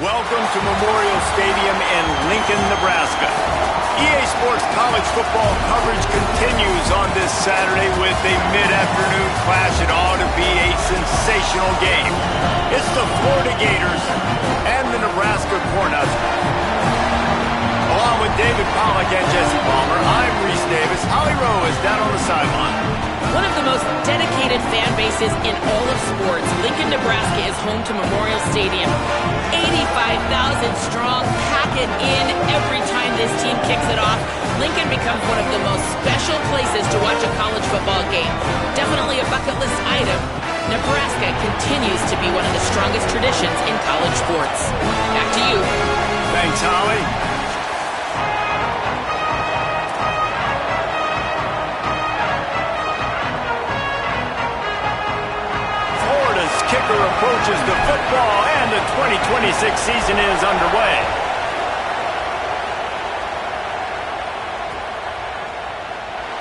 Welcome to Memorial Stadium in Lincoln, Nebraska. EA Sports college football coverage continues on this Saturday with a mid-afternoon clash. It ought to be a sensational game. It's the Florida Gators and the Nebraska Cornhuskers. Along with David Pollack and Jesse Palmer, I'm Reese Davis. Holly Rowe is down on the sideline. One of the most dedicated fan bases in all of sports, Lincoln, Nebraska is home to Memorial Stadium. 85,000 strong, pack it in every time this team kicks it off. Lincoln becomes one of the most special places to watch a college football game. Definitely a bucket list item. Nebraska continues to be one of the strongest traditions in college sports. Back to you. Thanks, Holly. Kicker approaches the football, and the 2026 season is underway.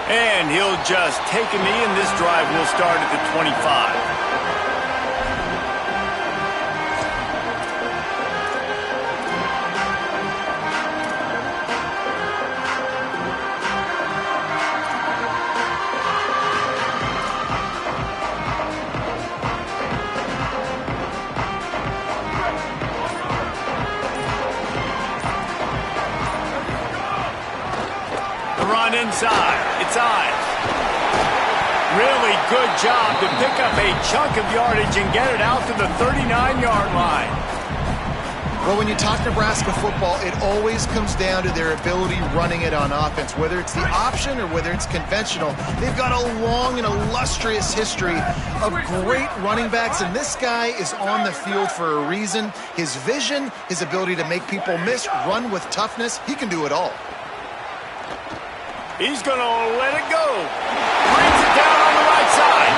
And he'll just take a knee, and this drive will start at the 25. Inside, it's Ives. Really good job to pick up a chunk of yardage and get it out to the 39-yard line. Well, when you talk Nebraska football, it always comes down to their ability running it on offense. Whether it's the option or whether it's conventional, they've got a long and illustrious history of great running backs, and this guy is on the field for a reason. His vision, his ability to make people miss, run with toughness, he can do it all. He's going to let it go. Brings it down on the right side.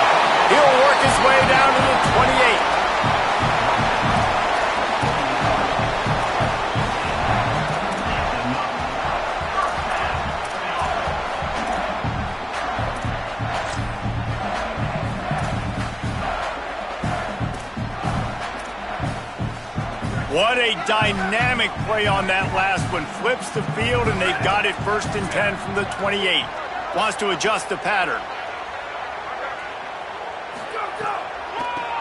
He'll work his way down to the 28. What a dynamic play on that last one. Flips the field, and they've got it 1st and 10 from the 28. Wants to adjust the pattern.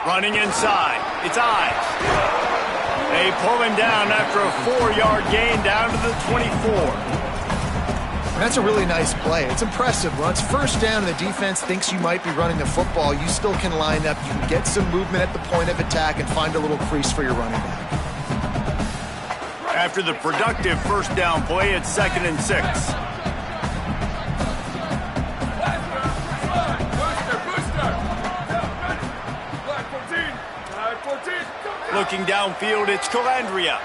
Running inside. It's Ives. They pull him down after a 4-yard gain down to the 24. That's a really nice play. It's impressive. When it's 1st down and the defense thinks you might be running the football, you still can line up. You can get some movement at the point of attack and find a little crease for your running back. After the productive 1st down play, it's 2nd and 6. Looking downfield, it's Calandria.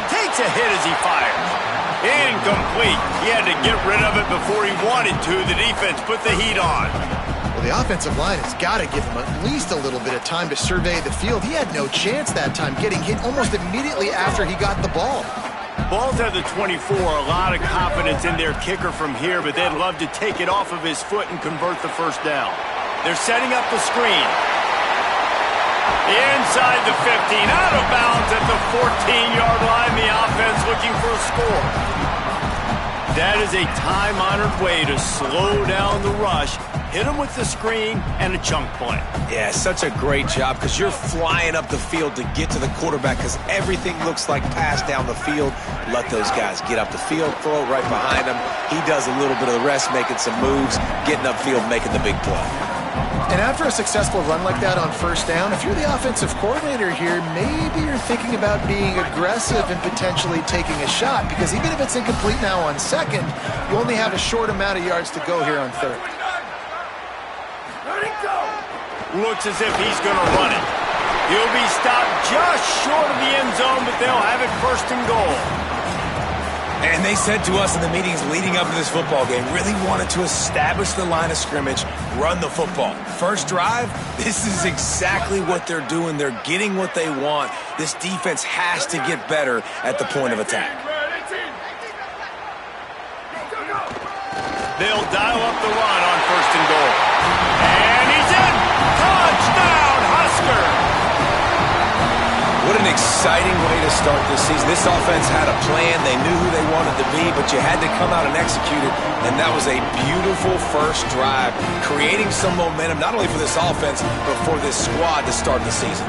Takes a hit as he fires. Incomplete. He had to get rid of it before he wanted to. The defense put the heat on. Well, the offensive line has got to give him at least a little bit of time to survey the field. He had no chance that time, getting hit almost immediately after he got the ball. Ball's at the 24. A lot of confidence in their kicker from here, but they'd love to take it off of his foot and convert the 1st down. They're setting up the screen. Inside the 15, out of bounds at the 14-yard line. The offense looking for a score. That is a time-honored way to slow down the rush. Hit him with the screen and a chunk play. Yeah, such a great job because you're flying up the field to get to the quarterback because everything looks like pass down the field. Let those guys get up the field, throw it right behind him. He does a little bit of the rest, making some moves, getting upfield, making the big play. And after a successful run like that on 1st down, if you're the offensive coordinator here, maybe you're thinking about being aggressive and potentially taking a shot, because even if it's incomplete now on 2nd, you only have a short amount of yards to go here on 3rd. Looks as if he's going to run it. He'll be stopped just short of the end zone, but they'll have it 1st and goal. And they said to us in the meetings leading up to this football game, really wanted to establish the line of scrimmage, run the football. 1st drive, this is exactly what they're doing. They're getting what they want. This defense has to get better at the point of attack. They'll dial up the run on 1st and goal. And he's in! Touchdown, Husker! What an exciting way to start this season. This offense had a plan. They knew who they wanted to be, but you had to come out and execute it. And that was a beautiful first drive, creating some momentum, not only for this offense, but for this squad to start the season.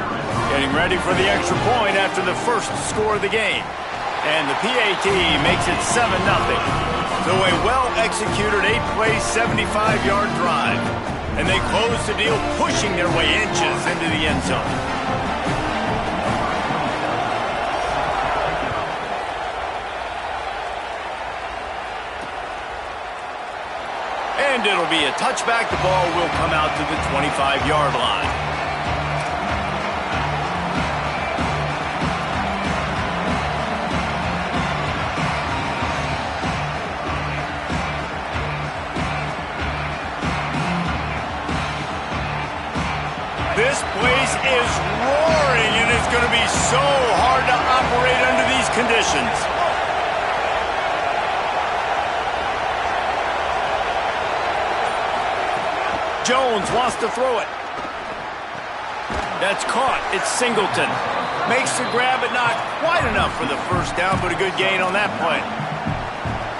Getting ready for the extra point after the first score of the game. And the PAT makes it 7-0. So a well-executed 8-play, 75-yard drive. And they close the deal, pushing their way inches into the end zone. And it'll be a touchback. The ball will come out to the 25-yard line. This place is roaring, and it's going to be so hard to operate under these conditions. Jones wants to throw it. That's caught. It's Singleton. Makes the grab, but not quite enough for the first down, but a good gain on that play.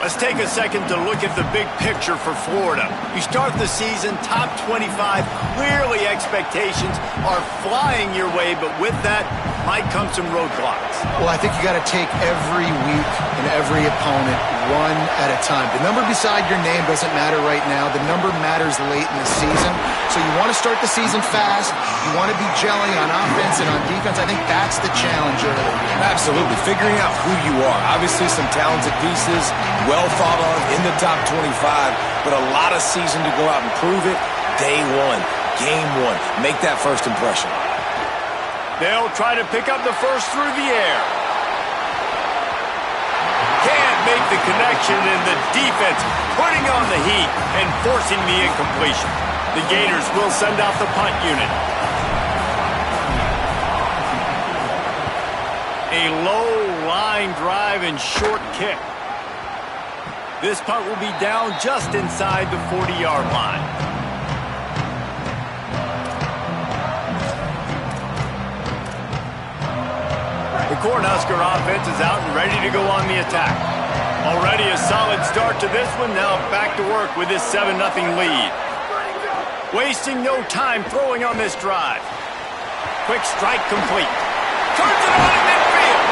Let's take a second to look at the big picture for Florida. You start the season top 25. Clearly expectations are flying your way, but with that might come some roadblocks. Well, I think you got to take every week and every opponent one at a time. The number beside your name doesn't matter right now. The number matters late in the season. So you want to start the season fast. You want to be gelling on offense and on defense. I think that's the challenge early. Absolutely. Figuring out who you are. Obviously some talented pieces, well thought of in the top 25, but a lot of season to go out and prove it. Day one, game one. Make that first impression. They'll try to pick up the first through the air. Can't make the connection, and the defense putting on the heat and forcing the incompletion. The Gators will send out the punt unit. A low line drive and short kick. This punt will be down just inside the 40-yard line. The Cornhusker offense is out and ready to go on the attack. Already a solid start to this one. Now back to work with this 7-0 lead. Wasting no time throwing on this drive. Quick strike complete. Turns it on in midfield.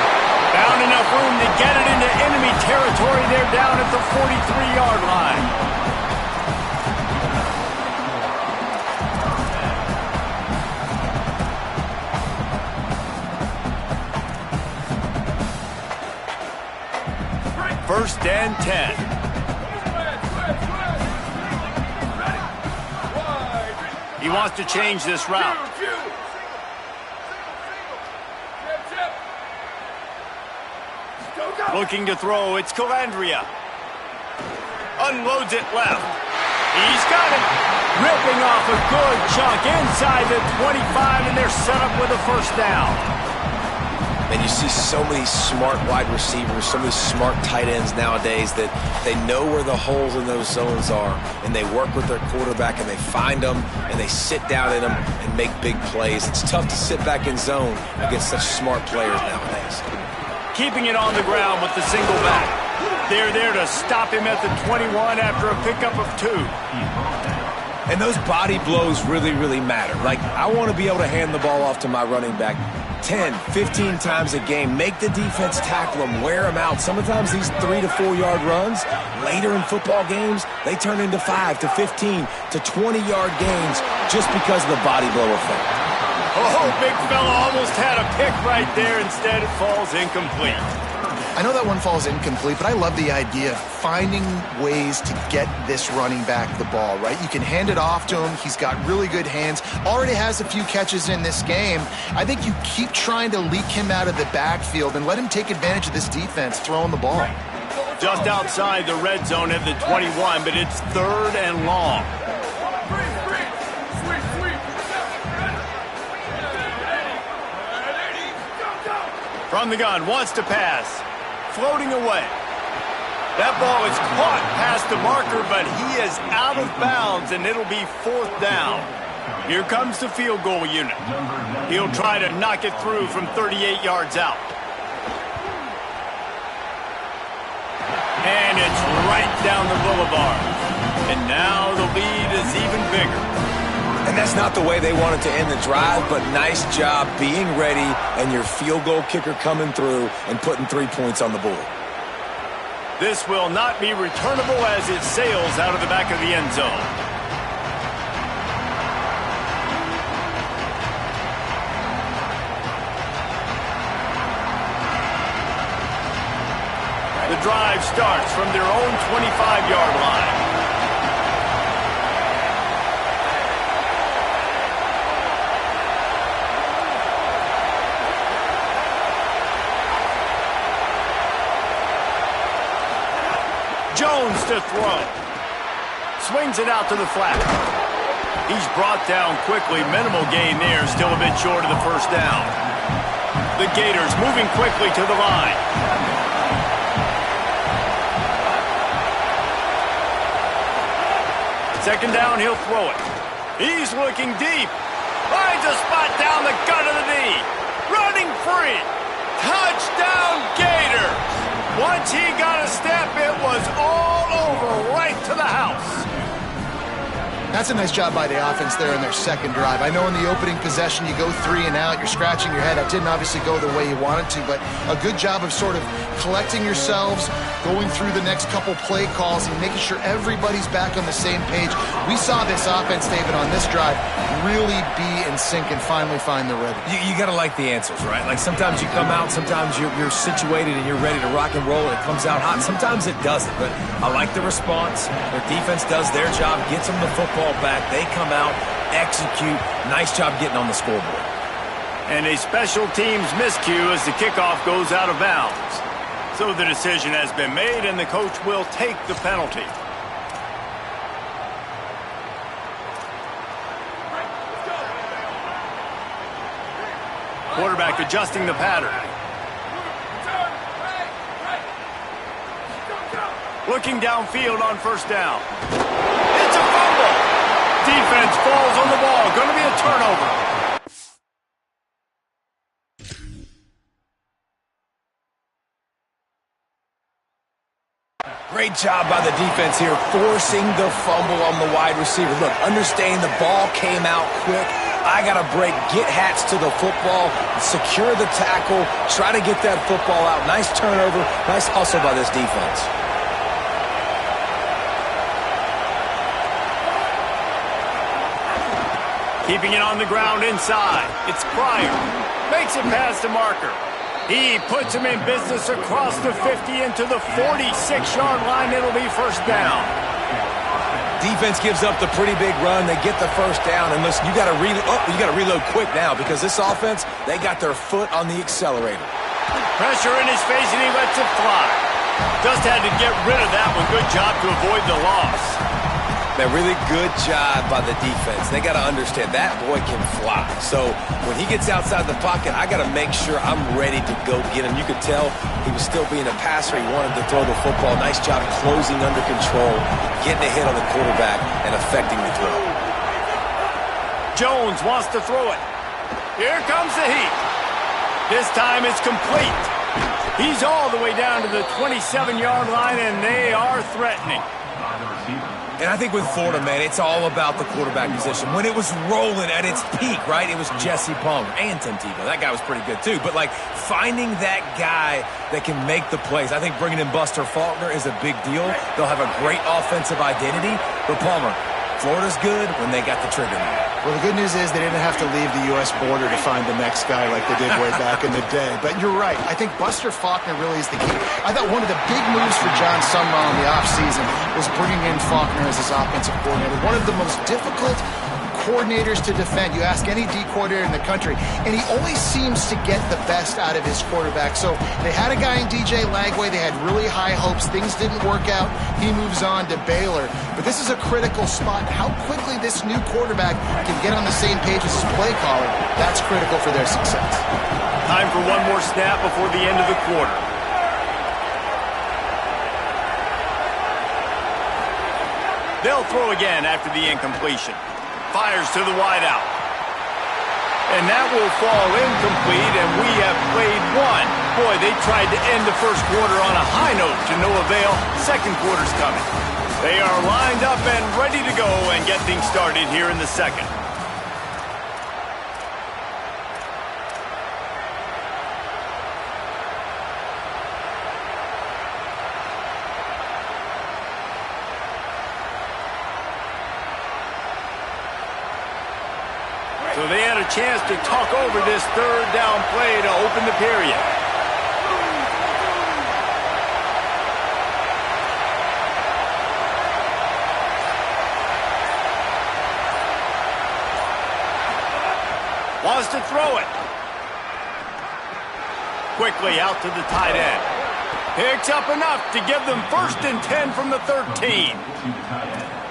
Found enough room to get it into enemy territory. They're down at the 43-yard line. First and 10. He wants to change this route. Looking to throw, it's Calandria. Unloads it left. He's got it. Ripping off a good chunk inside the 25, and they're set up with a first down. And you see so many smart wide receivers, so many smart tight ends nowadays that they know where the holes in those zones are, and they work with their quarterback, and they find them, and they sit down in them and make big plays. It's tough to sit back in zone against such smart players nowadays. Keeping it on the ground with the single back. They're there to stop him at the 21 after a pickup of 2. And those body blows really, really matter. Like, I want to be able to hand the ball off to my running back 10, 15 times a game. Make the defense tackle them, wear them out. Sometimes these 3 to 4 yard runs, later in football games, they turn into 5 to 15 to 20-yard gains just because of the body blow effect. Oh, big fella almost had a pick right there. Instead, it falls incomplete. I know that one falls incomplete, but I love the idea of finding ways to get this running back the ball, right? You can hand it off to him. He's got really good hands. Already has a few catches in this game. I think you keep trying to leak him out of the backfield and let him take advantage of this defense throwing the ball. Just outside the red zone at the 21, but it's 3rd and long. From the gun, wants to pass. Floating away. That ball is caught past the marker, but he is out of bounds, and it'll be 4th down. Here comes the field goal unit. He'll try to knock it through from 38 yards out. And it's right down the boulevard. And now the lead is even bigger. And that's not the way they wanted to end the drive, but nice job being ready and your field goal kicker coming through and putting 3 points on the board. This will not be returnable as it sails out of the back of the end zone. The drive starts from their own 25-yard line. Jones to throw. Swings it out to the flat. He's brought down quickly. Minimal gain there. Still a bit short of the first down. The Gators moving quickly to the line. Second down, he'll throw it. He's looking deep. Finds a spot down the gut of the knee. Running free. Touchdown, Gators. Once he got a step, it was all over, right to the house. That's a nice job by the offense there in their second drive. I know in the opening possession you go 3 and out, you're scratching your head. That didn't obviously go the way you wanted to, but a good job of sort of collecting yourselves, going through the next couple play calls and making sure everybody's back on the same page. We saw this offense, David, on this drive really be in sync and finally find the rhythm. You got to like the answers, right? Like sometimes you come out, sometimes you're situated and you're ready to rock and roll and it comes out hot. Sometimes it doesn't, but I like the response. Their defense does their job, gets them the football back. They come out, execute. Nice job getting on the scoreboard. And a special teams miscue as the kickoff goes out of bounds. So the decision has been made and the coach will take the penalty. Quarterback adjusting the pattern. Looking downfield on first down. It's a fumble. Defense falls on the ball. Going to be a turnover. Great job by the defense here, forcing the fumble on the wide receiver. Look, understanding the ball came out quick. I got to break, get Hats to the football, secure the tackle, try to get that football out. Nice turnover, nice hustle by this defense. Keeping it on the ground inside. It's Pryor. Makes it past the marker. He puts him in business across the 50 into the 46-yard line. It'll be first down. Defense gives up the pretty big run. They get the first down. And listen, you got to reload quick now because this offense, they got their foot on the accelerator. Pressure in his face, and he lets it fly. Just had to get rid of that one. Good job to avoid the loss. A really good job by the defense. They got to understand that boy can fly. So when he gets outside the pocket, I got to make sure I'm ready to go get him. You could tell he was still being a passer. He wanted to throw the football. Nice job closing under control, getting a hit on the quarterback, and affecting the throw. Jones wants to throw it. Here comes the heat. This time it's complete. He's all the way down to the 27-yard line, and they are threatening. And I think with Florida, man, it's all about the quarterback position. When it was rolling at its peak, right, it was Jesse Palmer and Tim Tebow. That guy was pretty good, too. But, like, finding that guy that can make the plays, I think bringing in Buster Faulkner is a big deal. They'll have a great offensive identity. But, Palmer, Florida's good when they got the trigger now. Well, the good news is they didn't have to leave the U.S. border to find the next guy like they did way back in the day. But you're right. I think Buster Faulkner really is the key. I thought one of the big moves for John Sumrall in the offseason was bringing in Faulkner as his offensive coordinator. One of the most difficult coordinators to defend. You ask any D coordinator in the country, and he always seems to get the best out of his quarterback. So they had a guy in DJ Lagway. They had really high hopes. Things didn't work out. He moves on to Baylor. But this is a critical spot. How quickly this new quarterback can get on the same page as his play caller, that's critical for their success. Time for one more snap before the end of the quarter. They'll throw again after the incompletion. Fires to the wideout. And that will fall incomplete, and we have played one. Boy, they tried to end the first quarter on a high note to no avail. Second quarter's coming. They are lined up and ready to go and get things started here in the second. So they had a chance to talk over this third down play to open the period. Wants to throw it. Quickly out to the tight end. Picks up enough to give them 1st and 10 from the 13.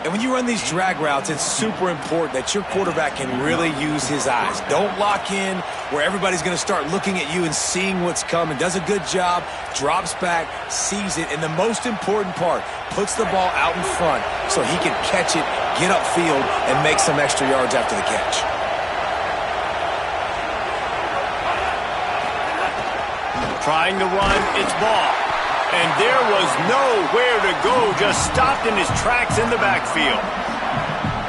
And when you run these drag routes, it's super important that your quarterback can really use his eyes. Don't lock in where everybody's going to start looking at you and seeing what's coming. Does a good job, drops back, sees it, and the most important part, puts the ball out in front so he can catch it, get upfield, and make some extra yards after the catch. Trying to run its ball. And there was nowhere to go, just stopped in his tracks in the backfield.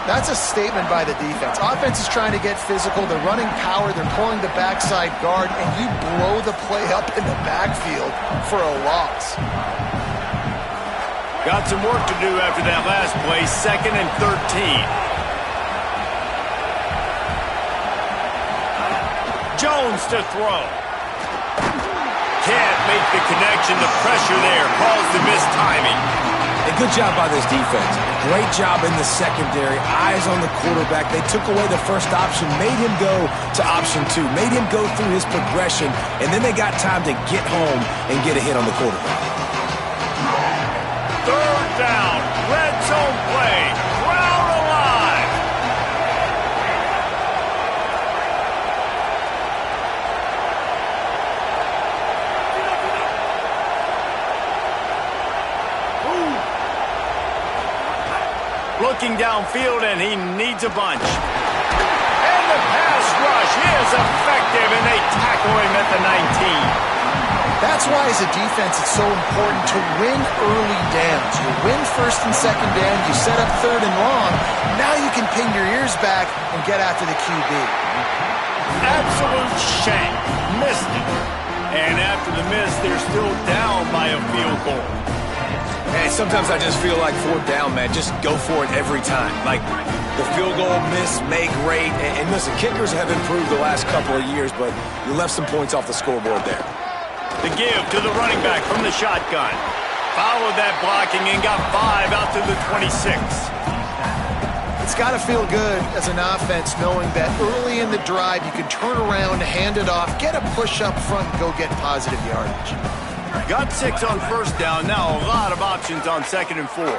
That's a statement by the defense. Offense is trying to get physical. They're running power. They're pulling the backside guard, and you blow the play up in the backfield for a loss. Got some work to do after that last play, 2nd and 13. Jones to throw. Can't make the connection. The pressure there caused the missed timing. A good job by this defense. Great job in the secondary. Eyes on the quarterback. They took away the first option, made him go to option 2, made him go through his progression, and then they got time to get home and get a hit on the quarterback. 3rd down. Red zone play. Crowd alive. Looking downfield, and he needs a bunch. And the pass rush is effective, and they tackle him at the 19. That's why, as a defense, it's so important to win early downs. You win 1st and 2nd down, you set up 3rd and long. Now you can pin your ears back and get after the QB. Absolute shank. Missed it. And after the miss, they're still down by a field goal. Hey, sometimes I just feel like 4th down, man. Just go for it every time. Like the field goal miss, make great. And listen, kickers have improved the last couple of years, but you left some points off the scoreboard there. The give to the running back from the shotgun. Followed that blocking and got 5 out to the 26. It's got to feel good as an offense knowing that early in the drive you can turn around, hand it off, get a push up front, and go get positive yardage. Got 6 on 1st down. Now a lot of options on 2nd and 4. And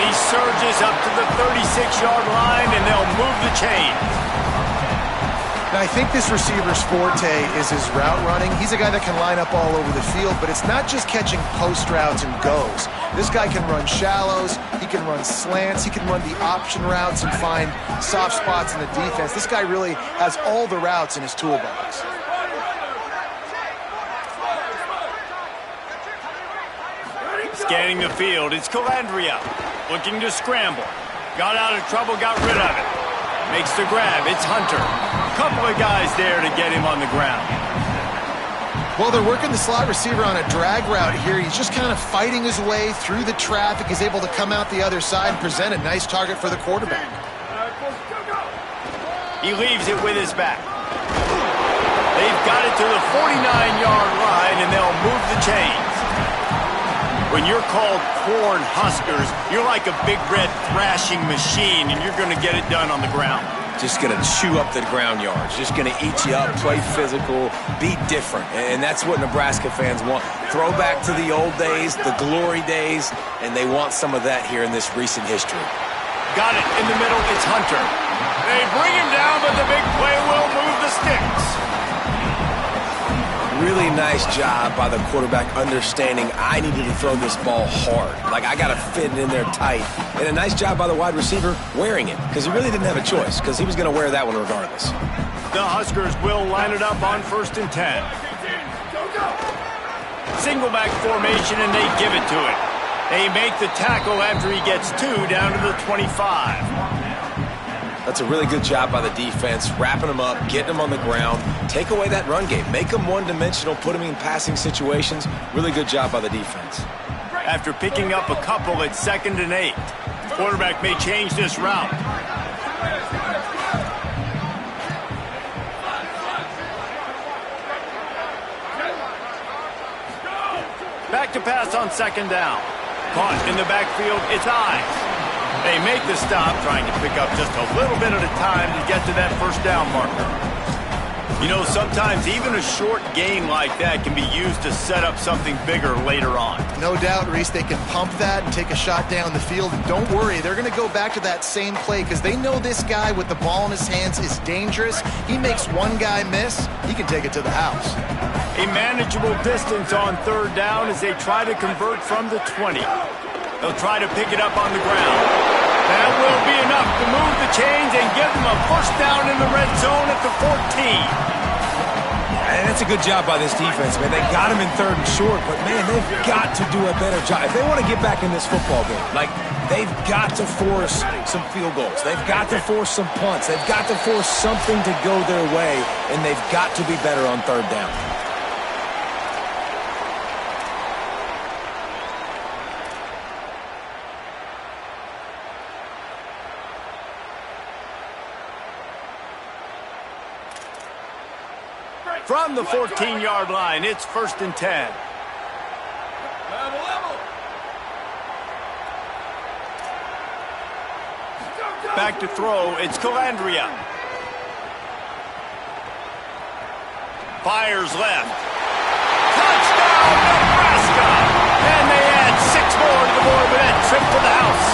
he surges up to the 36-yard line, and they'll move the chains. Now, I think this receiver's forte is his route running. He's a guy that can line up all over the field, but it's not just catching post routes and goes. This guy can run shallows, he can run slants, he can run the option routes and find soft spots in the defense. This guy really has all the routes in his toolbox. Scanning the field, it's Calandria looking to scramble. Got out of trouble, got rid of it. Makes the grab, it's Hunter. Couple of guys there to get him on the ground. Well, they're working the slot receiver on a drag route here. He's just kind of fighting his way through the traffic. He's able to come out the other side and present a nice target for the quarterback. He leaves it with his back. They've got it to the 49-yard line, and they'll move the chains. When you're called corn huskers, you're like a big red thrashing machine, and you're going to get it done on the ground. Just going to chew up the ground yards. Just going to eat you up, play physical, be different. And that's what Nebraska fans want. Throw back to the old days, the glory days, and they want some of that here in this recent history. Got it in the middle. It's Hunter. They bring him down, but the big play will move the the sticks. Really nice job by the quarterback understanding I needed to throw this ball hard. Like, I got to fit it in there tight. And a nice job by the wide receiver wearing it, because he really didn't have a choice, because he was going to wear that one regardless. The Huskers will line it up on 1st and 10. Single back formation, and they give it to it. They make the tackle after he gets 2 down to the 25. That's a really good job by the defense, wrapping them up, getting them on the ground. Take away that run game. Make them one-dimensional, put them in passing situations. Really good job by the defense. After picking up a couple at 2nd and 8, the quarterback may change this route. Back to pass on 2nd down. Caught in the backfield, it's Ives. They make the stop, trying to pick up just a little bit at a time to get to that 1st down marker. You know, sometimes even a short gain like that can be used to set up something bigger later on. No doubt, Reese, they can pump that and take a shot down the field. And don't worry, they're going to go back to that same play because they know this guy with the ball in his hands is dangerous. He makes one guy miss, he can take it to the house. A manageable distance on 3rd down as they try to convert from the 20. They'll try to pick it up on the ground. That will be enough to move the chains and give them a 1st down in the red zone at the 14. And that's a good job by this defense, man. They got him in 3rd and short, but, man, they've got to do a better job. If they want to get back in this football game, like, they've got to force some field goals. They've got to force some punts. They've got to force something to go their way, and they've got to be better on 3rd down. From the 14-yard line, it's 1st and 10. Back to throw, it's Calandria. Fires left. Touchdown, Nebraska! And they add 6 more to the board with that trip to the house.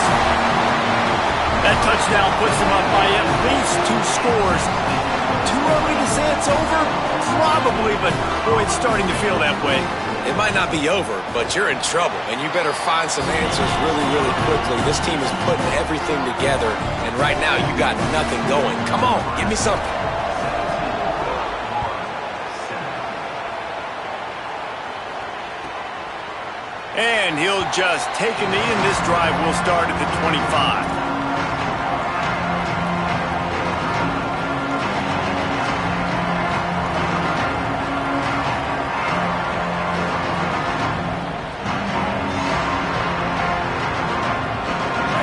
That touchdown puts them up by at least 2 scores. Too early to say it's over? Probably, but boy, it's starting to feel that way. It might not be over, but you're in trouble, and you better find some answers really, really quickly. This team is putting everything together, and right now you got nothing going. Come on, give me something. And he'll just take a knee, and this drive will start at the 25.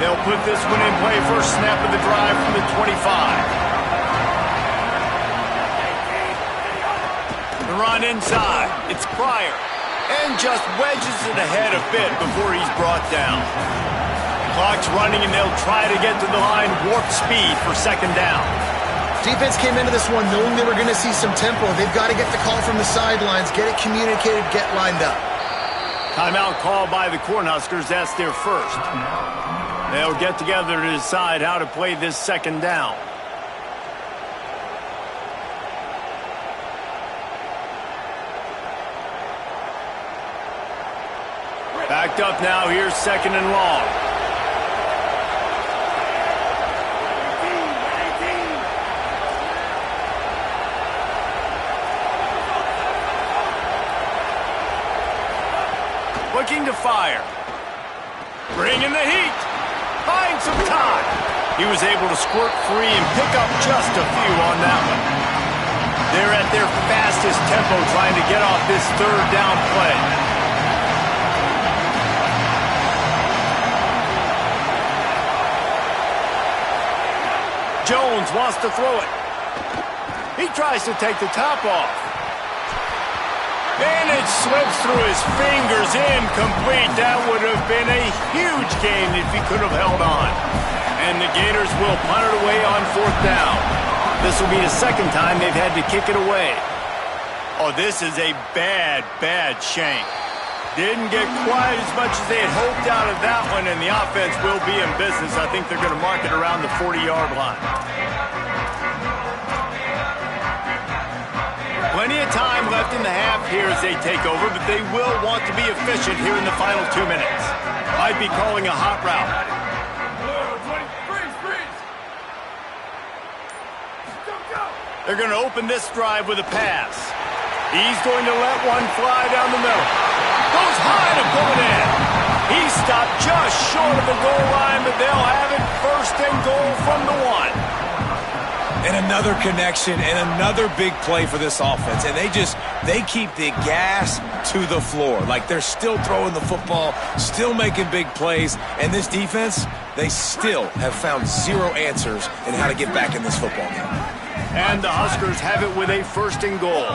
They'll put this one in play, first snap of the drive from the 25. The run inside. It's Pryor. And just wedges it ahead a bit before he's brought down. Clock's running, and they'll try to get to the line warp speed for 2nd down. Defense came into this one knowing they were going to see some tempo. They've got to get the call from the sidelines, get it communicated, get lined up. Timeout called by the Cornhuskers. That's their first. They'll get together to decide how to play this 2nd down. Backed up now, here's 2nd and long. Looking to fire. Bringing the heat. Finds some time. He was able to squirt free and pick up just a few on that one. They're at their fastest tempo trying to get off this 3rd down play. Jones wants to throw it. He tries to take the top off. And it slips through his fingers, incomplete. That would have been a huge gain if he could have held on. And the Gators will punt it away on 4th down. This will be the 2nd time they've had to kick it away. Oh, this is a bad, bad shank. Didn't get quite as much as they had hoped out of that one, and the offense will be in business. I think they're going to mark it around the 40-yard line. Plenty of time left in the half here as they take over, but they will want to be efficient here in the final 2 minutes. Might be calling a hot route. They're going to open this drive with a pass. He's going to let one fly down the middle. Goes high to pull it in. He stopped just short of the goal line, but they'll have it first and goal from the 1. And another connection and another big play for this offense. And they keep the gas to the floor. Like they're still throwing the football, still making big plays. And this defense, they still have found zero answers in how to get back in this football game. And the Huskers have it with a first and goal.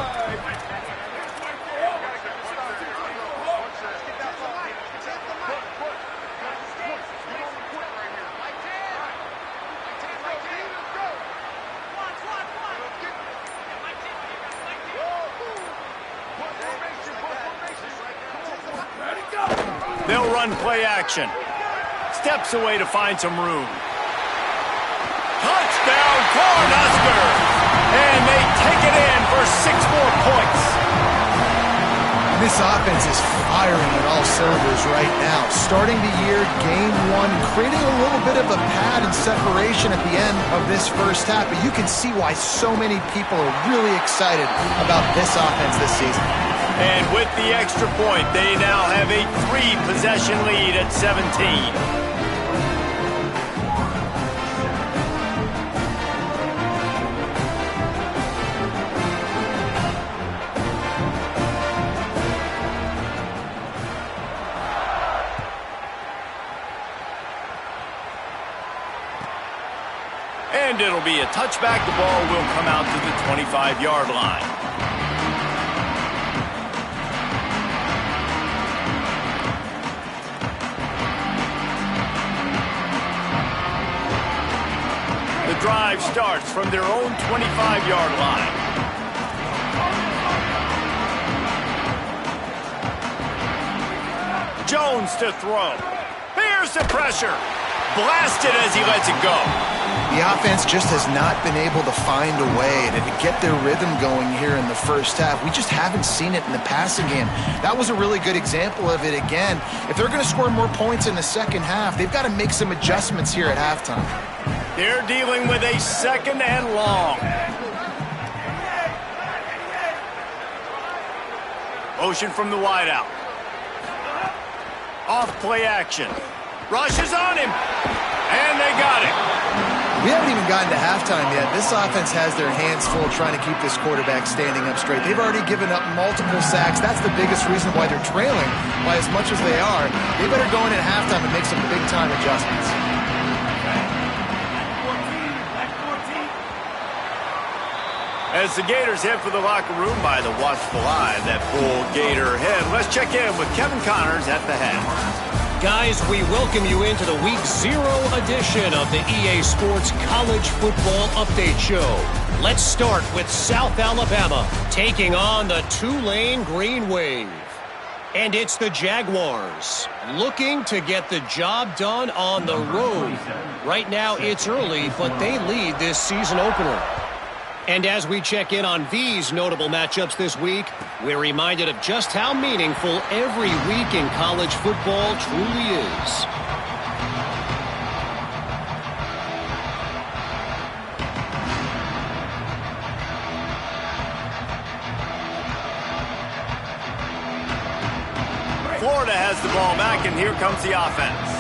They'll run play action. Steps away to find some room. Touchdown, Cornhuskers! And they take it in for 6 more points. And this offense is firing on all cylinders right now. Starting the year, game 1, creating a little bit of a pad and separation at the end of this first half. But you can see why so many people are really excited about this offense this season. And with the extra point, they now have a 3-possession lead at 17. And it'll be a touchback. The ball will come out to the 25-yard line. The drive starts from their own 25-yard line. Jones to throw. Here's the pressure. Blasted as he lets it go. The offense just has not been able to find a way to get their rhythm going here in the first half. We just haven't seen it in the passing game. That was a really good example of it again. If they're going to score more points in the second half, they've got to make some adjustments here at halftime. They're dealing with a second and long. Motion from the wideout. Off play action. Rushes on him. And they got him. We haven't even gotten to halftime yet. This offense has their hands full trying to keep this quarterback standing up straight. They've already given up multiple sacks. That's the biggest reason why they're trailing by as much as they are. They better go in at halftime and make some big-time adjustments. As the Gators head for the locker room by the watchful eye, that full Gator head. Let's check in with Kevin Connors at the head. Guys, we welcome you into the Week 0 edition of the EA Sports College Football Update Show. Let's start with South Alabama taking on the Tulane Green Wave. And it's the Jaguars looking to get the job done on the road. Right now it's early, but they lead this season opener. And as we check in on these notable matchups this week, we're reminded of just how meaningful every week in college football truly is. Florida has the ball back, and here comes the offense.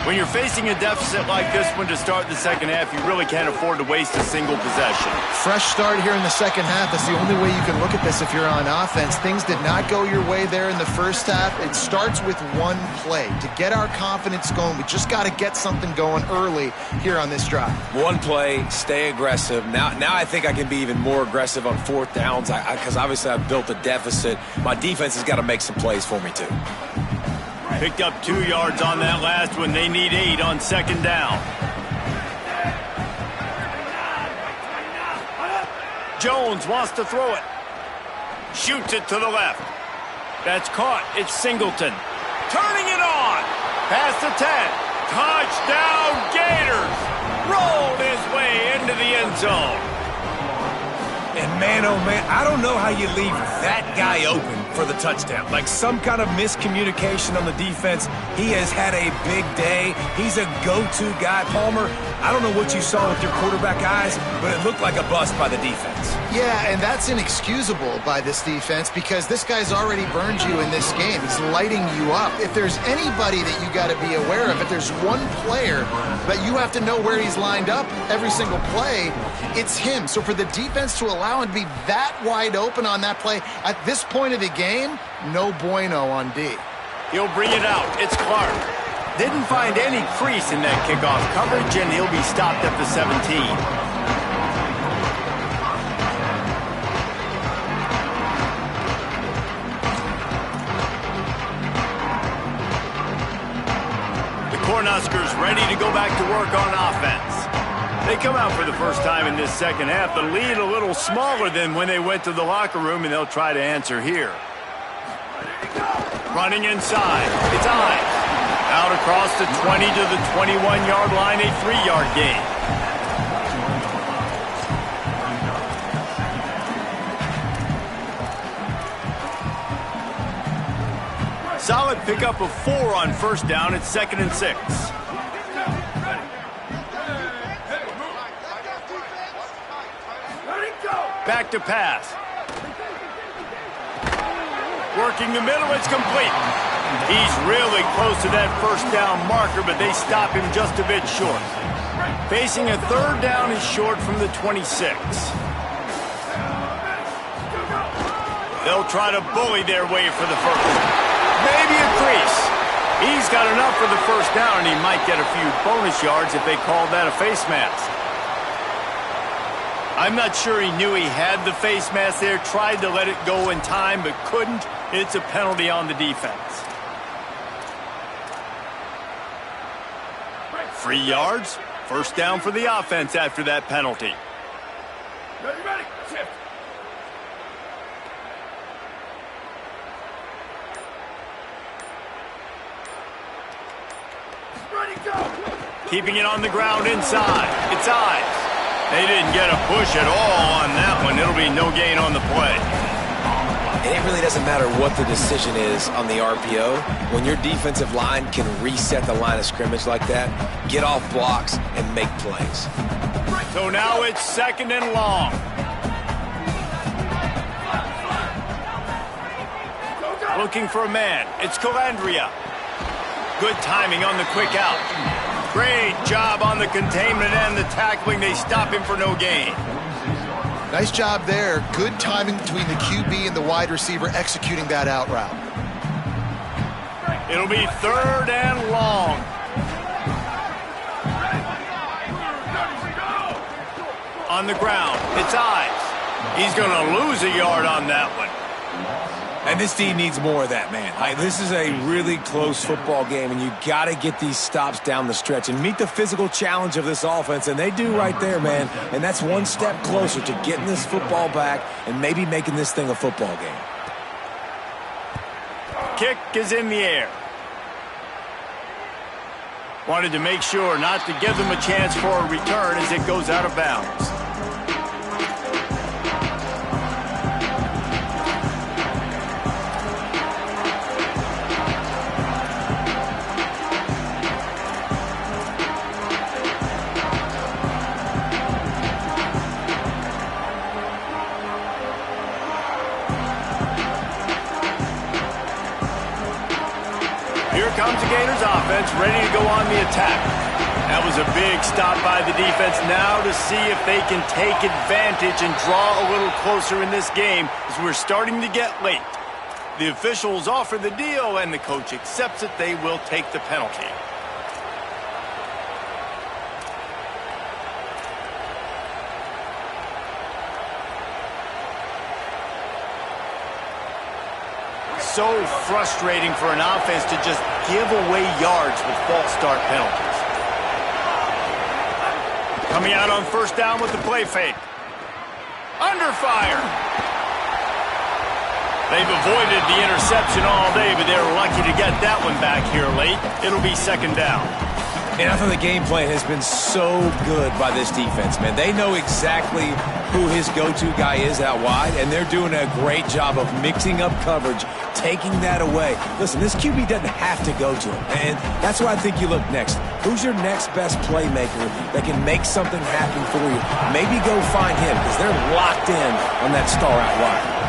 When you're facing a deficit like this one to start the second half, you really can't afford to waste a single possession. Fresh start here in the second half. That's the only way you can look at this if you're on offense. Things did not go your way there in the first half. It starts with one play. To get our confidence going, we just got to get something going early here on this drive. One play, stay aggressive. Now I think I can be even more aggressive on fourth downs because obviously I've built a deficit. My defense has got to make some plays for me too. Picked up 2 yards on that last one. They need 8 on second down. Jones wants to throw it. Shoots it to the left. That's caught. It's Singleton. Turning it on. Past the 10. Touchdown, Gators. Rolled his way into the end zone. And man, oh man, I don't know how you leave that guy open for the touchdown. Like some kind of miscommunication on the defense. He has had a big day. He's a go-to guy. Palmer, I don't know what you saw with your quarterback eyes, but it looked like a bust by the defense. Yeah, and that's inexcusable by this defense because this guy's already burned you in this game. He's lighting you up. If there's anybody that you got to be aware of, if there's one player that you have to know where he's lined up every single play, it's him. So for the defense to allow him to be that wide open on that play at this point of the game, no bueno on D. He'll bring it out. It's Clark. Didn't find any crease in that kickoff coverage, and he'll be stopped at the 17. Cornhuskers ready to go back to work on offense. They come out for the first time in this second half. The lead a little smaller than when they went to the locker room, and they'll try to answer here. Running inside. It's Ives. Out across the 20 to the 21-yard line, a 3-yard gain. Solid pickup of 4 on first down. It's 2nd and 6. Back to pass. Working the middle. It's complete. He's really close to that first down marker, but they stop him just a bit short. Facing a 3rd down is short from the 26. They'll try to bully their way for the first. Maybe a crease. He's got enough for the first down, and he might get a few bonus yards if they call that a face mask. I'm not sure he knew he had the face mask there, tried to let it go in time, but couldn't. It's a penalty on the defense. 3 yards, first down for the offense after that penalty. Ready, shift. Keeping it on the ground inside. It's Ives. They didn't get a push at all on that one. It'll be no gain on the play. And it really doesn't matter what the decision is on the RPO. When your defensive line can reset the line of scrimmage like that, get off blocks and make plays. So now it's 2nd and long. Looking for a man. It's Calandria. Good timing on the quick out. Great job on the containment and the tackling. They stop him for no gain. Nice job there. Good timing between the QB and the wide receiver executing that out route. It'll be 3rd and long. On the ground, it's Ives. He's going to lose a yard on that one. And this team needs more of that, man. This is a really close football game, and you got to get these stops down the stretch and meet the physical challenge of this offense, and they do right there, man. And that's one step closer to getting this football back and maybe making this thing a football game. Kick is in the air. Wanted to make sure not to give them a chance for a return as it goes out of bounds. Here comes the Gators offense, ready to go on the attack. That was a big stop by the defense. Now to see if they can take advantage and draw a little closer in this game as we're starting to get late. The officials offer the deal, and the coach accepts it. They will take the penalty. So frustrating for an offense to just give away yards with false start penalties. Coming out on first down with the play fake. Under fire. They've avoided the interception all day, but they're lucky to get that one back here late. It'll be 2nd down. And I thought the game plan has been so good by this defense, man. They know exactly who his go-to guy is out wide, and they're doing a great job of mixing up coverage, taking that away. Listen, this QB doesn't have to go to him, and that's why I think you look next. Who's your next best playmaker that can make something happen for you? Maybe go find him, because they're locked in on that star out wide.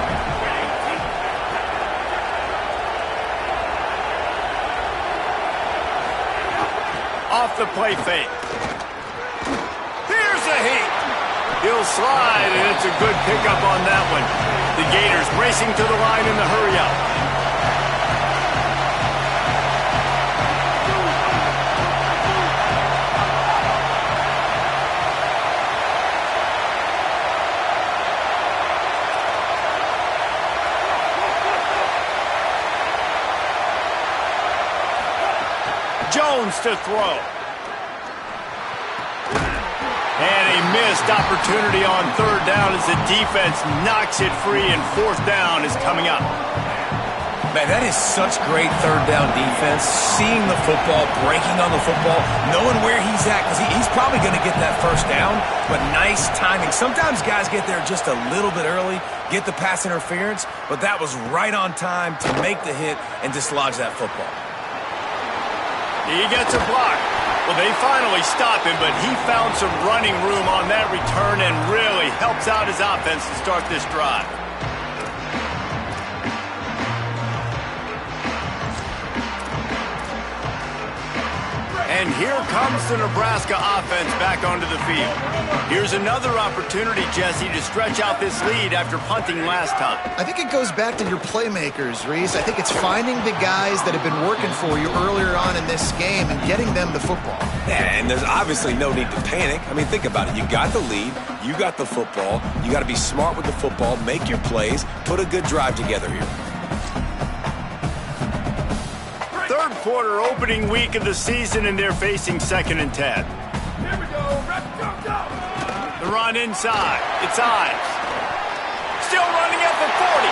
Off the play fake. Here's a heat. He'll slide, and it's a good pickup on that one. The Gators racing to the line in the hurry-up. Jones to throw. And a missed opportunity on third down as the defense knocks it free, and fourth down is coming up. Man, that is such great third down defense. Seeing the football, breaking on the football, knowing where he's at, because he's probably going to get that first down, but nice timing. Sometimes guys get there just a little bit early, get the pass interference, but that was right on time to make the hit and dislodge that football. He gets a block. Well, they finally stop him, but he found some running room on that return and really helps out his offense to start this drive. And here comes the Nebraska offense back onto the field. Here's another opportunity, Jesse, to stretch out this lead after punting last time. I think it goes back to your playmakers, Reese. I think it's finding the guys that have been working for you earlier on in this game and getting them the football. Yeah, and there's obviously no need to panic. I mean, think about it. You got the lead. You got the football. You got to be smart with the football, make your plays, put a good drive together here. Third quarter, opening week of the season, and they're facing 2nd and 10. Here we go. Go. The run inside. It's Ives. Still running at the 40.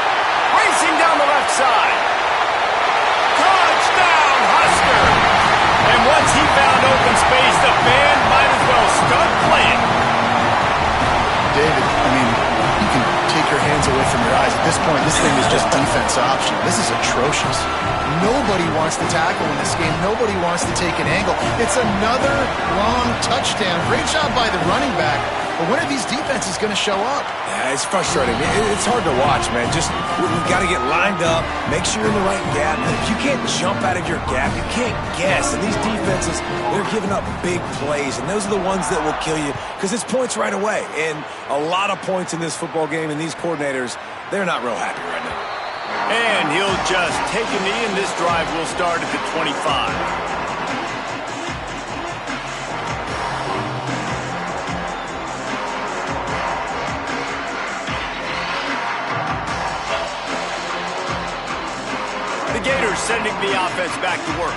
Racing down the left side. Touchdown, Husker! And once he found open space, the band might as well start playing. David, I mean, you can take your hands away from your eyes. At this point, this thing is just defense option. This is atrocious. Nobody wants to tackle in this game. Nobody wants to take an angle. It's another long touchdown. Great job by the running back. But when are these defenses going to show up? Yeah, it's frustrating. It's hard to watch, man. Just, we've got to get lined up, make sure you're in the right gap. If you can't jump out of your gap, you can't guess. And these defenses, they're giving up big plays, and those are the ones that will kill you because it's points right away. And a lot of points in this football game, and these coordinators, they're not real happy right now. And he'll just take a knee, and this drive will start at the 25. The Gators sending the offense back to work.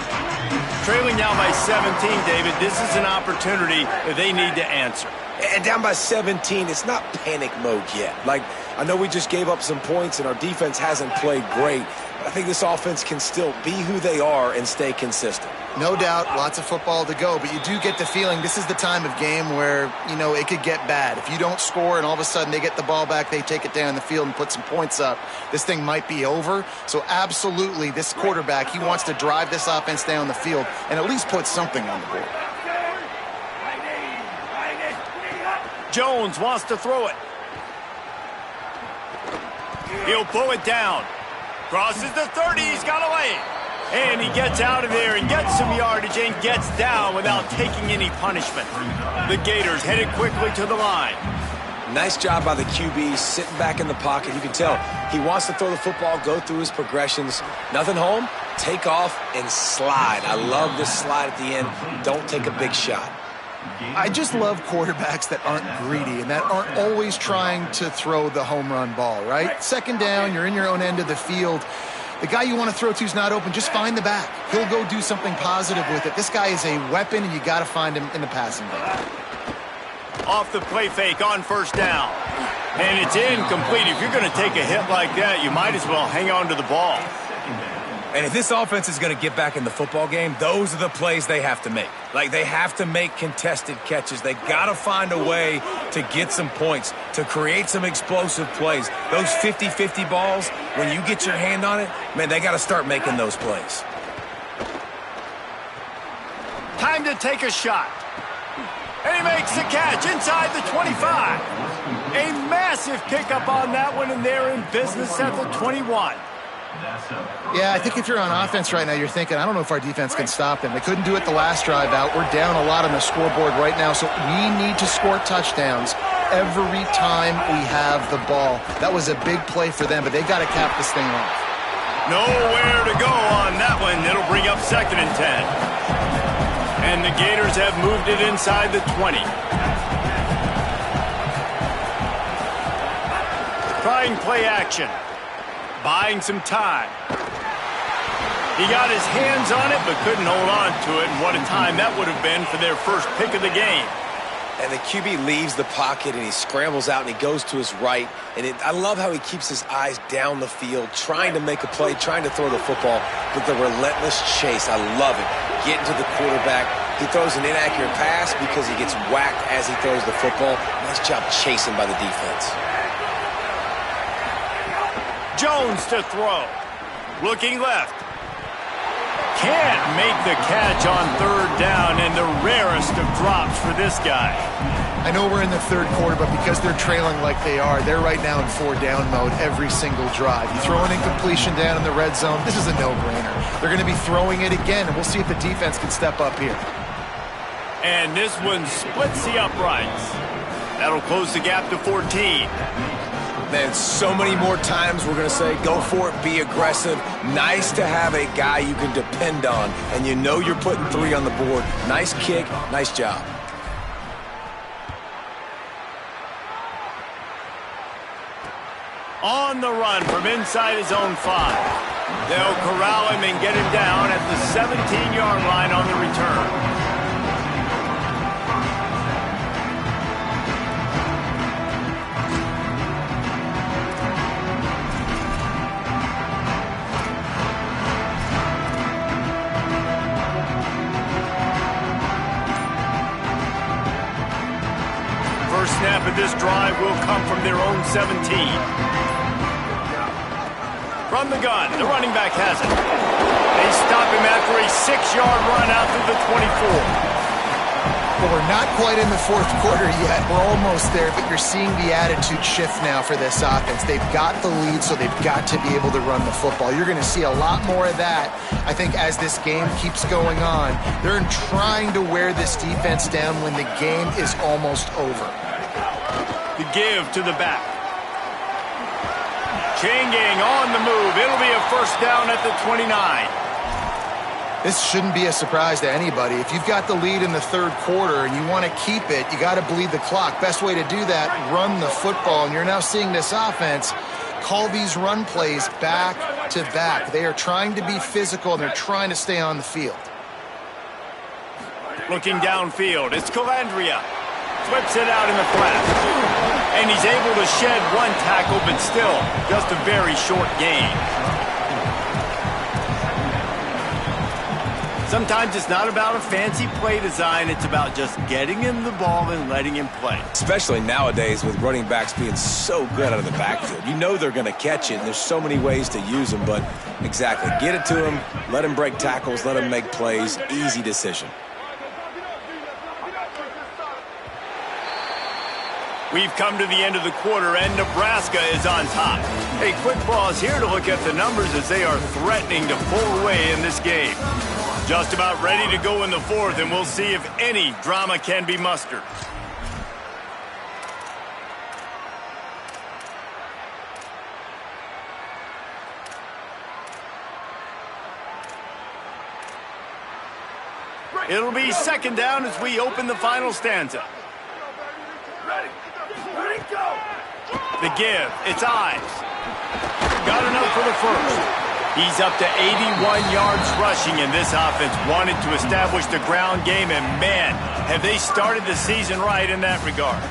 Trailing now by 17, David. This is an opportunity that they need to answer. And down by 17, it's not panic mode yet. Like, I know we just gave up some points and our defense hasn't played great, but I think this offense can still be who they are and stay consistent. No doubt, lots of football to go, but you do get the feeling this is the time of game where, you know, it could get bad. If you don't score and all of a sudden they get the ball back, they take it down the field and put some points up, this thing might be over. So absolutely, this quarterback, he wants to drive this offense down the field and at least put something on the board. Jones wants to throw it. He'll pull it down. Crosses the 30. He's got a lane. And he gets out of there and gets some yardage and gets down without taking any punishment. The Gators headed quickly to the line. Nice job by the QB, sitting back in the pocket. You can tell he wants to throw the football, go through his progressions. Nothing home, take off, and slide. I love this slide at the end. Don't take a big shot. I just love quarterbacks that aren't greedy and that aren't always trying to throw the home run ball, right? Second down, you're in your own end of the field. The guy you want to throw to is not open. Just find the back. He'll go do something positive with it. This guy is a weapon, and you got to find him in the passing game. Off the play fake on first down. And it's incomplete. If you're going to take a hit like that, you might as well hang on to the ball. And if this offense is going to get back in the football game, those are the plays they have to make. Like, they have to make contested catches. They got to find a way to get some points, to create some explosive plays. Those 50-50 balls, when you get your hand on it, man, they got to start making those plays. Time to take a shot. And he makes the catch inside the 25. A massive pickup on that one, and they're in business at the 21. Yeah, I think if you're on offense right now, you're thinking, I don't know if our defense can stop them. They couldn't do it the last drive out. We're down a lot on the scoreboard right now, so we need to score touchdowns every time we have the ball. That was a big play for them, but they got to cap this thing off. Nowhere to go on that one. It'll bring up 2nd and 10. And the Gators have moved it inside the 20. Trying play action. Buying some time. He got his hands on it, but couldn't hold on to it. And what a time that would have been for their first pick of the game. And the QB leaves the pocket, and he scrambles out, and he goes to his right. And I love how he keeps his eyes down the field, trying to make a play, trying to throw the football, but the relentless chase. I love it. Getting to the quarterback. He throws an inaccurate pass because he gets whacked as he throws the football. Nice job chasing by the defense. Jones to throw. Looking left. Can't make the catch on 3rd down, and the rarest of drops for this guy. I know we're in the 3rd quarter, but because they're trailing like they are, they're right now in 4-down mode every single drive. You throw an incompletion down in the red zone, this is a no-brainer. They're going to be throwing it again, and we'll see if the defense can step up here. And this one splits the uprights. That'll close the gap to 14. Man, so many more times we're going to say, go for it, be aggressive. Nice to have a guy you can depend on, and you know you're putting 3 on the board. Nice kick, nice job. On the run from inside his own 5. They'll corral him and get him down at the 17-yard line on the return. First snap of this drive will come from their own 17. From the gun, the running back has it. They stop him after a 6-yard run out to the 24. Well, we're not quite in the 4th quarter yet. We're almost there, but you're seeing the attitude shift now for this offense. They've got the lead, so they've got to be able to run the football. You're going to see a lot more of that, I think, as this game keeps going on. They're trying to wear this defense down when the game is almost over. The give to the back. Chain gang on the move. It'll be a first down at the 29. This shouldn't be a surprise to anybody. If you've got the lead in the 3rd quarter and you want to keep it, you got to bleed the clock. Best way to do that, run the football. And you're now seeing this offense call these run plays back to back. They are trying to be physical, and they're trying to stay on the field. Looking downfield, it's Calandria. Flips it out in the flat. And he's able to shed 1 tackle, but still just a very short gain. Sometimes it's not about a fancy play design. It's about just getting him the ball and letting him play. Especially nowadays with running backs being so good out of the backfield. You know they're going to catch it, and there's so many ways to use them. But exactly, get it to him, let him break tackles, let him make plays. Easy decision. We've come to the end of the quarter, and Nebraska is on top. A quick pause here to look at the numbers as they are threatening to pull away in this game. Just about ready to go in the 4th, and we'll see if any drama can be mustered. It'll be 2nd down as we open the final stanza. The give, it's Ives. Got enough for the first. He's up to 81 yards rushing, and this offense wanted to establish the ground game, and man, have they started the season right in that regard.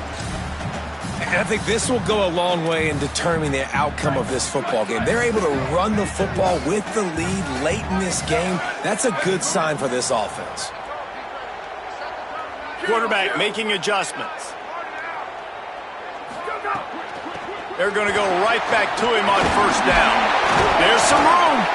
And I think this will go a long way in determining the outcome of this football game. They're able to run the football with the lead late in this game. That's a good sign for this offense. Quarterback making adjustments. They're going to go right back to him on first down. There's some room.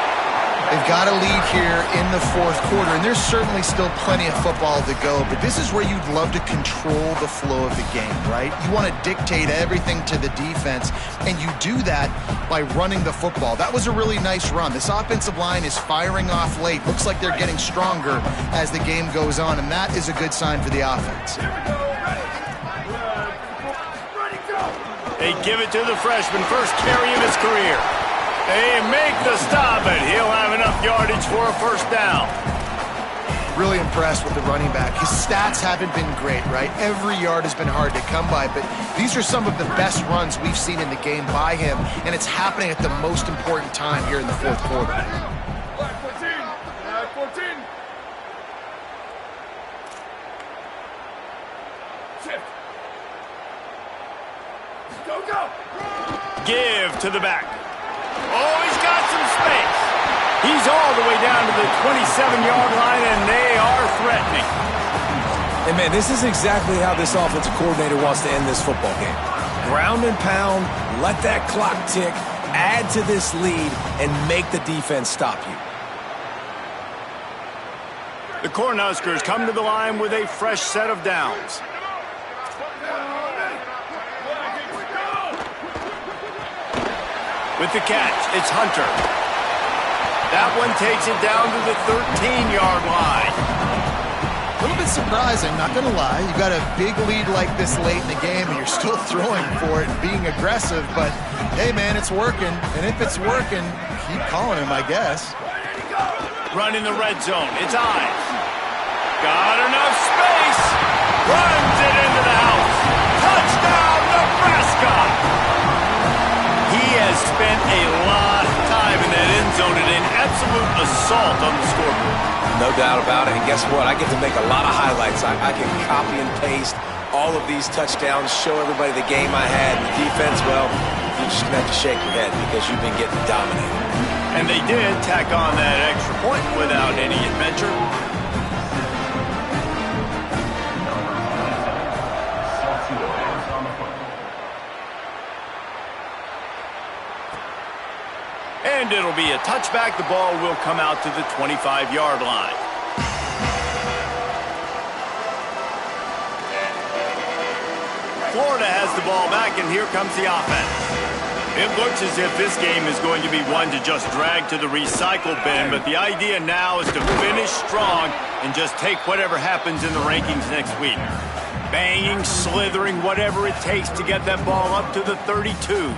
They've got a lead here in the fourth quarter, and there's certainly still plenty of football to go, but this is where you'd love to control the flow of the game, right? You want to dictate everything to the defense, and you do that by running the football. That was a really nice run. This offensive line is firing off late. Looks like they're getting stronger as the game goes on, and that is a good sign for the offense. They give it to the freshman, first carry of his career. They make the stop, but he'll have enough yardage for a first down. Really impressed with the running back. His stats haven't been great, right? Every yard has been hard to come by, but these are some of the best runs we've seen in the game by him, and it's happening at the most important time here in the fourth quarter. Black 14. Shift. Go. Give to the back. Oh, he's got some space. He's all the way down to the 27-yard line, and they are threatening. And, man, this is exactly how this offensive coordinator wants to end this football game. Ground and pound, let that clock tick, add to this lead, and make the defense stop you. The Cornhuskers come to the line with a fresh set of downs. With the catch, it's Hunter. That one takes it down to the 13-yard line. A little bit surprising, not going to lie. You've got a big lead like this late in the game, and you're still throwing for it and being aggressive. But, hey, man, it's working. And if it's working, keep calling him, I guess. Run in the red zone. It's Ives. Got enough space. Runs it into the house. Touchdown, Nebraska! He has spent a lot of time in that end zone and an absolute assault on the scoreboard. No doubt about it. And guess what? I get to make a lot of highlights. I can copy and paste all of these touchdowns, show everybody the game I had. And the defense, well, you're just going to have to shake your head because you've been getting dominated. And they did tack on that extra point without any adventure. And it'll be a touchback. The ball will come out to the 25-yard line. Florida has the ball back, and here comes the offense. It looks as if this game is going to be one to just drag to the recycle bin, but the idea now is to finish strong and just take whatever happens in the rankings next week. Banging, slithering, whatever it takes to get that ball up to the 32.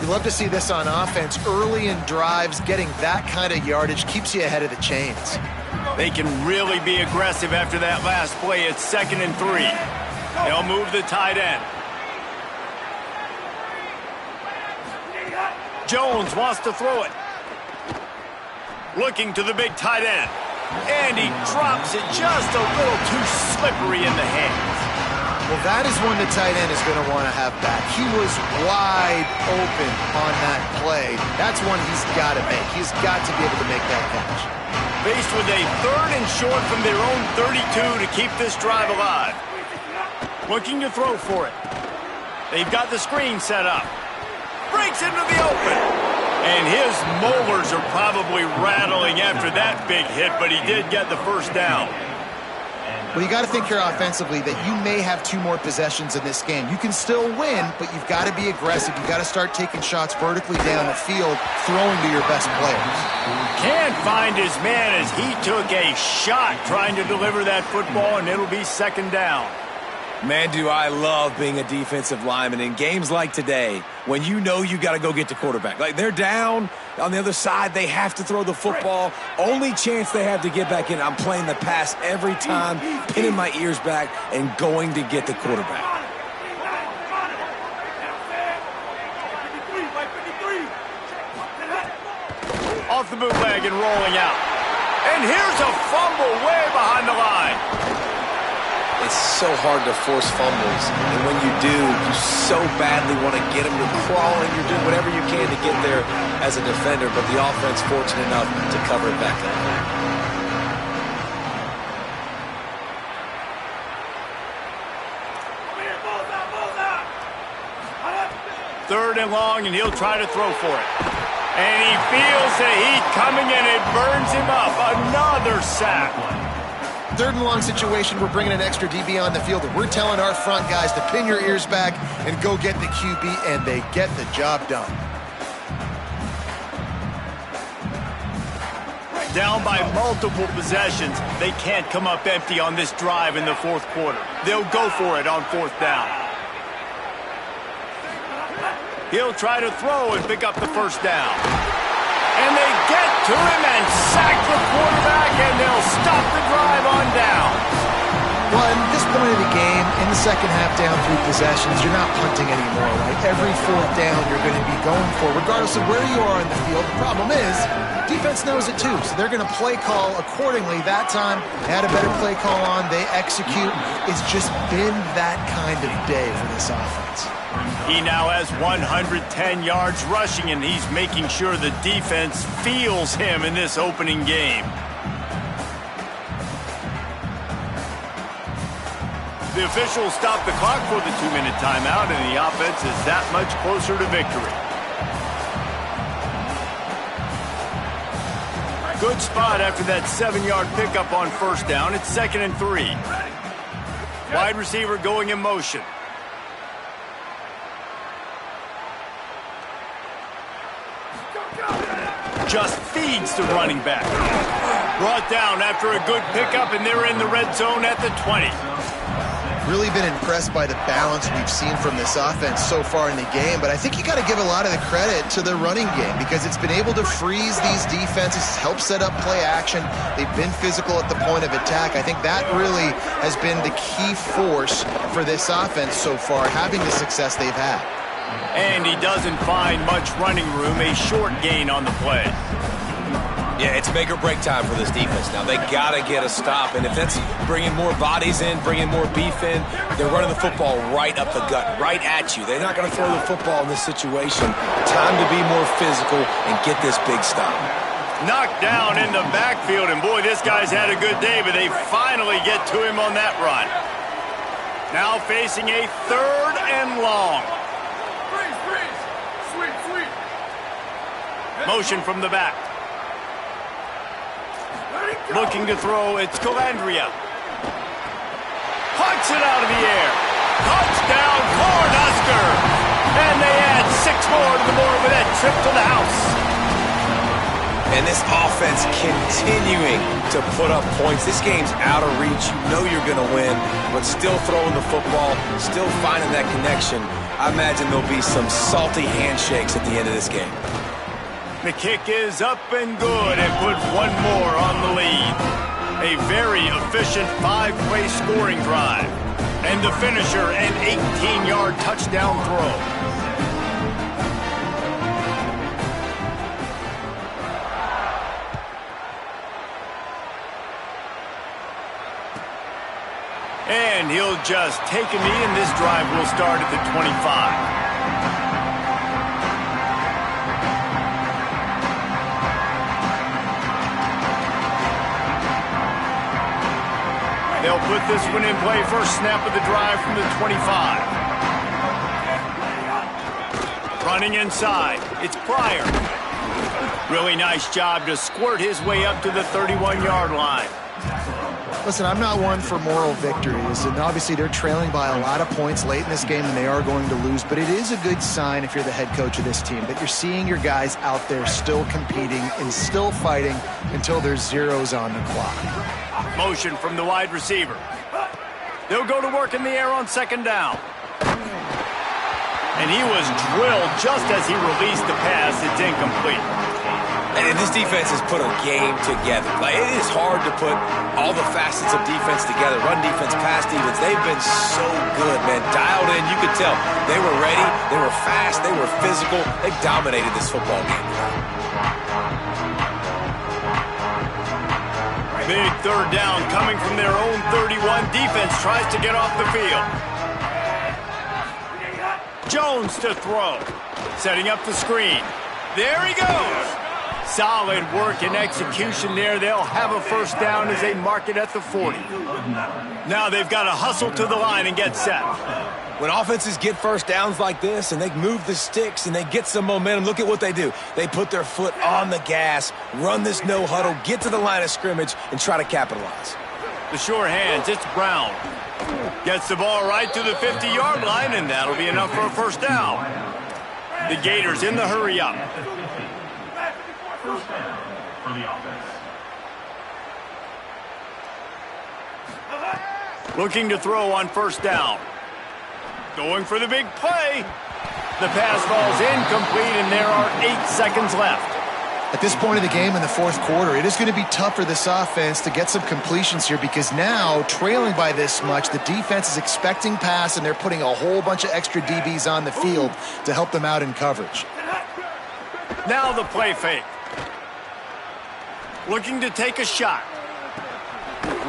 You love to see this on offense. Early in drives, getting that kind of yardage keeps you ahead of the chains. They can really be aggressive after that last play. It's 2nd and 3. They'll move the tight end. Jones wants to throw it. Looking to the big tight end. And he drops it just a little too slippery in the hands. Well, that is one the tight end is going to want to have back. He was wide open on that play. That's one he's got to make. He's got to be able to make that catch. Faced with a 3rd and short from their own 32 to keep this drive alive. Looking to throw for it. They've got the screen set up. Breaks into the open. And his molars are probably rattling after that big hit, but he did get the first down. Well, you got to think here offensively that you may have 2 more possessions in this game. You can still win, but you've got to be aggressive. You've got to start taking shots vertically down the field, throwing to your best players. Can't find his man as he took a shot trying to deliver that football, and it'll be 2nd down. Man, do I love being a defensive lineman in games like today when you know you got to go get the quarterback. Like, they're down on the other side. They have to throw the football. Only chance they have to get back in. I'm playing the pass every time, pinning my ears back and going to get the quarterback. Off the bootleg and rolling out. And here's a fumble way behind the line. It it's so hard to force fumbles. And when you do, you so badly want to get them. You're crawling, you're doing whatever you can to get there as a defender, but the offense fortunate enough to cover it back up. Third and long, and he'll try to throw for it. And he feels the heat coming, and it burns him up. Another sack. Third and long situation, we're bringing an extra DB on the field, and we're telling our front guys to pin your ears back and go get the QB, and they get the job done. Down by multiple possessions, they can't come up empty on this drive in the fourth quarter. They'll go for it on fourth down. He'll try to throw and pick up the first down. And they get to him and sack the quarterback, and they'll stop the drive on down. Well, at this point of the game, in the second half down 3 possessions, you're not punting anymore, right? Every fourth down you're going to be going for, regardless of where you are in the field. The problem is, defense knows it too, so they're going to play call accordingly. That time, they had a better play call on. They execute. It's just been that kind of day for this offense. He now has 110 yards rushing, and he's making sure the defense feels him in this opening game. The officials stop the clock for the 2-minute timeout, and the offense is that much closer to victory. Good spot after that 7-yard pickup on first down. It's 2nd and 3. Wide receiver going in motion. Just feeds the running back. Brought down after a good pickup, and they're in the red zone at the 20. Really been impressed by the balance we've seen from this offense so far in the game, but I think you got to give a lot of the credit to the running game because it's been able to freeze these defenses, help set up play action. They've been physical at the point of attack. I think that really has been the key force for this offense so far, having the success they've had. And he doesn't find much running room, a short gain on the play. Yeah, it's make or break time for this defense. Now, they got to get a stop, and if that's bringing more bodies in, bringing more beef in, they're running the football right up the gut, right at you. They're not going to throw the football in this situation. Time to be more physical and get this big stop. Knocked down in the backfield, and boy, this guy's had a good day, but they finally get to him on that run. Now facing a 3rd and long. Motion from the back. Looking to throw, it's Calandria. Hunts it out of the air. Touchdown, Cornhusker! And they add 6 more to the board with that trip to the house. And this offense continuing to put up points. This game's out of reach. You know you're going to win, but still throwing the football, still finding that connection. I imagine there'll be some salty handshakes at the end of this game. The kick is up and good and puts 1 more on the lead. A very efficient 5-play scoring drive. And the finisher, an 18-yard touchdown throw. And he'll just take a knee, and this drive will start at the 25. They'll put this one in play. First snap of the drive from the 25. Running inside. It's Pryor. Really nice job to squirt his way up to the 31-yard line. Listen, I'm not one for moral victories, and obviously they're trailing by a lot of points late in this game, and they are going to lose, but it is a good sign if you're the head coach of this team that you're seeing your guys out there still competing and still fighting until there's zeros on the clock. Motion from the wide receiver. They'll go to work in the air on 2nd down. And he was drilled just as he released the pass. It's incomplete. And this defense has put a game together. Like, it is hard to put all the facets of defense together. Run defense, pass defense. They've been so good, man. Dialed in. You could tell they were ready. They were fast. They were physical. They dominated this football game. Big third down coming from their own 31. Defense tries to get off the field. Jones to throw. Setting up the screen. There he goes. Solid work and execution there. They'll have a first down as they mark it at the 40. Now they've got to hustle to the line and get set. When offenses get first downs like this and they move the sticks and they get some momentum, look at what they do. They put their foot on the gas, run this no huddle, get to the line of scrimmage, and try to capitalize. The sure hands, it's Brown. Gets the ball right to the 50-yard line, and that'll be enough for a first down. The Gators in the hurry up. First down for the offense. Looking to throw on first down. Going for the big play. The pass falls incomplete, and there are 8 seconds left. At this point of the game in the fourth quarter, it is going to be tough for this offense to get some completions here because now, trailing by this much, the defense is expecting pass, and they're putting a whole bunch of extra DBs on the field to help them out in coverage. Now the play fake. Looking to take a shot.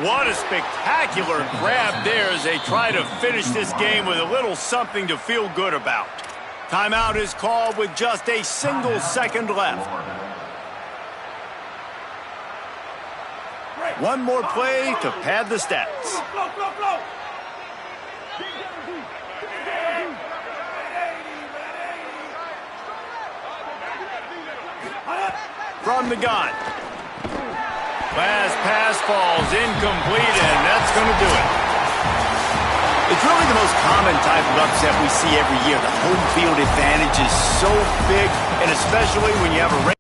What a spectacular grab there as they try to finish this game with a little something to feel good about. Timeout is called with just a single second left. One more play to pad the stats. From the gun. Last pass falls incomplete, and that's going to do it. It's really the most common type of upset we see every year. The home field advantage is so big, and especially when you have a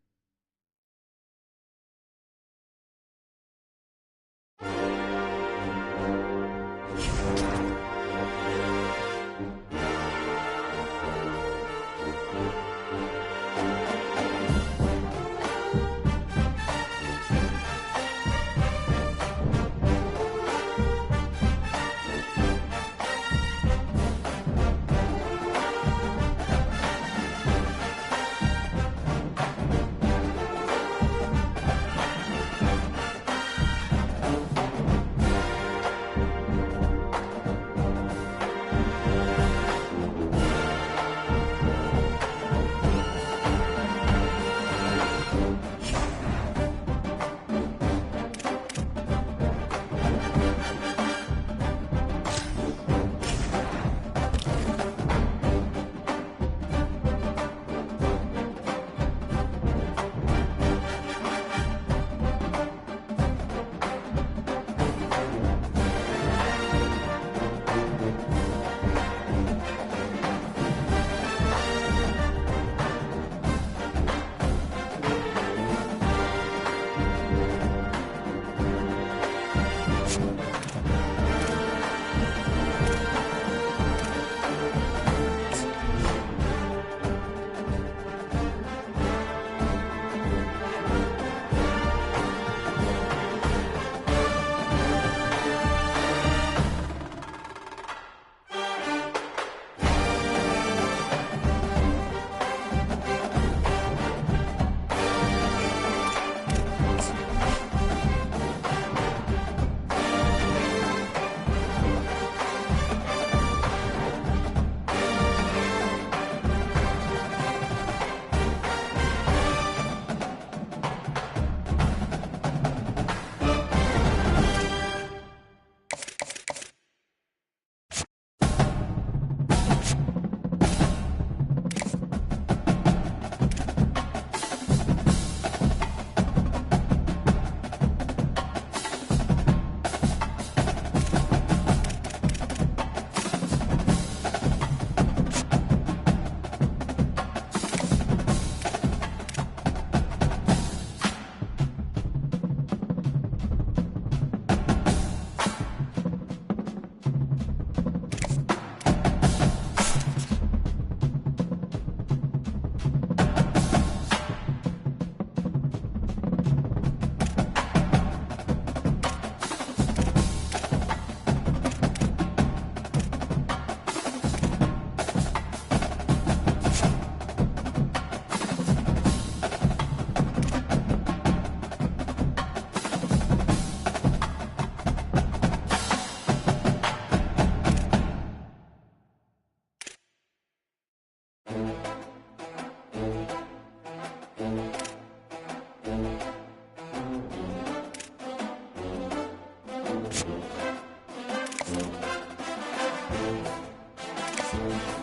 you